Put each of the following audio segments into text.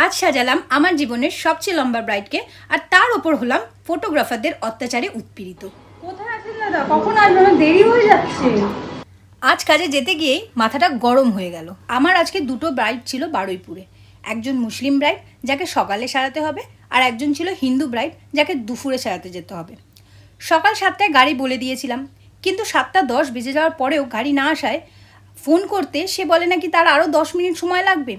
আজ সাজালাম আমার জীবনের সবচেয়ে লম্বা ব্রাইডকে, আর তার ওপর হলাম ফটোগ্রাফারদের অত্যাচারে উৎপীড়িত। কোথায় আছেন দাদা? কখন আসবেন? আমার দেরি হয়ে যাচ্ছে। আজ কাজে যেতে গিয়েই মাথাটা গরম হয়ে গেল। আমার আজকে দুটো ব্রাইড ছিল বারুইপুরে। একজন মুসলিম ব্রাইড যাকে সকালে সারাতে হবে, আর একজন ছিল হিন্দু ব্রাইড যাকে দুপুরে সারাতে যেতে হবে। সকাল 7টায় গাড়ি বলে দিয়েছিলাম, কিন্তু 7:10 বেজে যাওয়ার পরেও গাড়ি না আসায় ফোন করতে সে বলে নাকি তার আরও 10 মিনিট সময় লাগবে।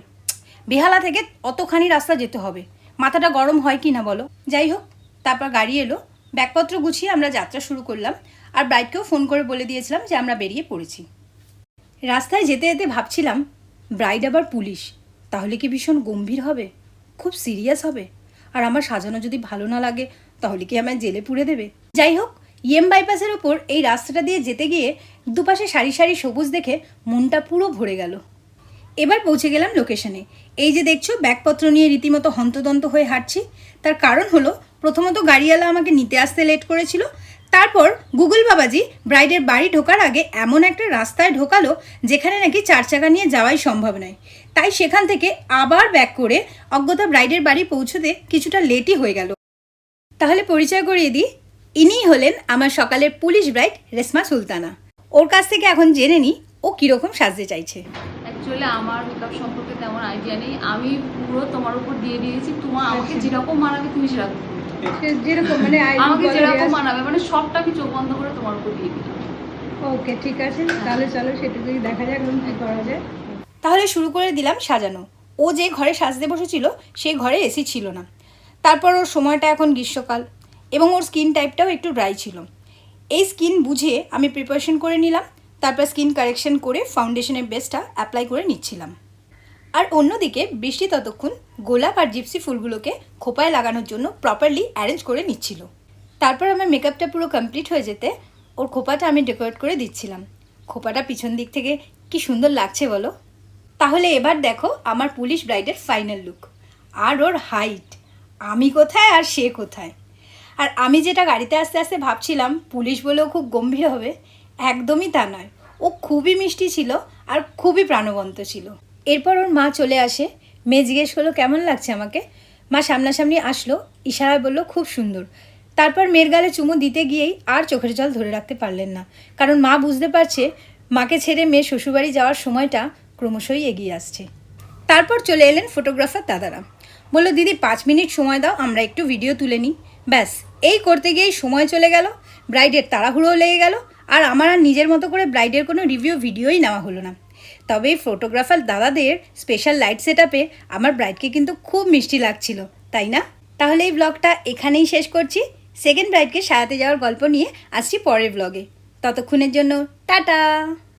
বেহালা থেকে অতখানি রাস্তা যেতে হবে, মাথাটা গরম হয় কি না বলো। যাই হোক, তারপর গাড়ি এলো, ব্যাগপত্র গুছিয়ে আমরা যাত্রা শুরু করলাম। আর ব্রাইডকেও ফোন করে বলে দিয়েছিলাম যে আমরা বেরিয়ে পড়েছি। রাস্তায় যেতে যেতে ভাবছিলাম, ব্রাইড আবার পুলিশ, তাহলে কি ভীষণ গম্ভীর হবে, খুব সিরিয়াস হবে। আর আমার সাজানো যদি ভালো না লাগে তাহলে কি আমায় জেলে পুরে দেবে। যাই হোক, বাইপাসের ওপর এই রাস্তাটা দিয়ে যেতে গিয়ে দুপাশে সারি সারি সবুজ দেখে মনটা পুরো ভরে গেল। এবার পৌঁছে গেলাম লোকেশনে। এই যে দেখছো, ব্যাগপত্র নিয়ে রীতিমতো হন্তদন্ত হয়ে হাঁটছি। তার কারণ হলো, প্রথমত গাড়িওয়ালা আমাকে নিতে আসতে লেট করেছিল। তারপর গুগল বাবাজি ব্রাইডের বাড়ি ঢোকার আগে এমন একটা রাস্তায় ঢোকালো যেখানে নাকি 4 চাকা নিয়ে যাওয়াই সম্ভব নয়। তাই সেখান থেকে আবার ব্যাক করে অজ্ঞতা ব্রাইডের বাড়ি পৌঁছতে কিছুটা লেটই হয়ে গেল। তাহলে পরিচয় করিয়ে দিই, ইনিই হলেন আমার সকালের পুলিশ ব্রাইড রেশমা সুলতানা। ওর কাছ থেকে এখন জেনে নিই ও কীরকম সাজতে চাইছে। অ্যাকচুয়ালি আমার মেকআপ সম্পর্কে তেমন আইডিয়া নেই, আমি পুরো তোমার উপর দিয়ে দিয়েছি। তোমার আমাকে যেরকম মানাবে তুমি সেরকম যেরকম মানে আমাকে যেরকম মানাবে, মানে সবটা আমি চোখ বন্ধ করে তোমার উপর দিয়ে দিলাম। ওকে, ঠিক আছে, তাহলে চলো সেটুকুই দেখা যাক এখন কি করা যায়। তাহলে শুরু করে দিলাম সাজানো। ও যে ঘরে সাজতে বসেছিল সেই ঘরে এসি ছিল না। তারপর ওর সময়টা এখন গ্রীষ্মকাল এবং ওর স্কিন টাইপটাও একটু ড্রাই ছিল। এই স্কিন বুঝে আমি প্রিপারেশন করে নিলাম। তারপর স্কিন কারেকশন করে ফাউন্ডেশনের বেসটা অ্যাপ্লাই করে নিচ্ছিলাম। আর অন্যদিকে বৃষ্টি ততক্ষণ গোলাপ আর জিপসি ফুলগুলোকে খোপায় লাগানোর জন্য প্রপারলি অ্যারেঞ্জ করে নিচ্ছিল। তারপর আমার মেকআপটা পুরো কমপ্লিট হয়ে যেতে ওর খোপাটা আমি ডেকোরেট করে দিচ্ছিলাম। খোপাটা পিছন দিক থেকে কি সুন্দর লাগছে বলো। তাহলে এবার দেখো আমার পুলিশ ব্রাইডের ফাইনাল লুক। আর ওর হাইট, আমি কোথায় আর সে কোথায়। আর আমি যেটা গাড়িতে আস্তে আস্তে ভাবছিলাম পুলিশ বলেও খুব গম্ভীর হবে, একদমই তা নয়। ও খুবই মিষ্টি ছিল আর খুবই প্রাণবন্ত ছিল। এরপর ওর মা চলে আসে। মেয়ে জিজ্ঞেস করলো কেমন লাগছে আমাকে। মা সামনাসামনি আসলো, ইশারায় বলল খুব সুন্দর। তারপর মেয়ের গালে চুমু দিতে গিয়েই আর চোখের জল ধরে রাখতে পারলেন না, কারণ মা বুঝতে পারছে মাকে ছেড়ে মেয়ে শ্বশুরবাড়ি যাওয়ার সময়টা ক্রমশই এগিয়ে আসছে। তারপর চলে এলেন ফটোগ্রাফার দাদারা। বলল দিদি 5 মিনিট সময় দাও, আমরা একটু ভিডিও তুলে নিই। ব্যাস, এই করতে গিয়েই সময় চলে গেল, ব্রাইডের তাড়াহুড়োও লেগে গেল। আর আমার আর নিজের মতো করে ব্রাইডের কোনো ভিডিওই নেওয়া হলো না। তবে এই ফটোগ্রাফার দাদাদের স্পেশাল লাইট সেটআপে আমার ব্রাইডকে কিন্তু খুব মিষ্টি লাগছিল, তাই না? তাহলে এই ব্লগটা এখানেই শেষ করছি। সেকেন্ড ব্রাইডকে সাজাতে যাওয়ার গল্প নিয়ে আসছি পরের ব্লগে। ততক্ষণের জন্য টাটা।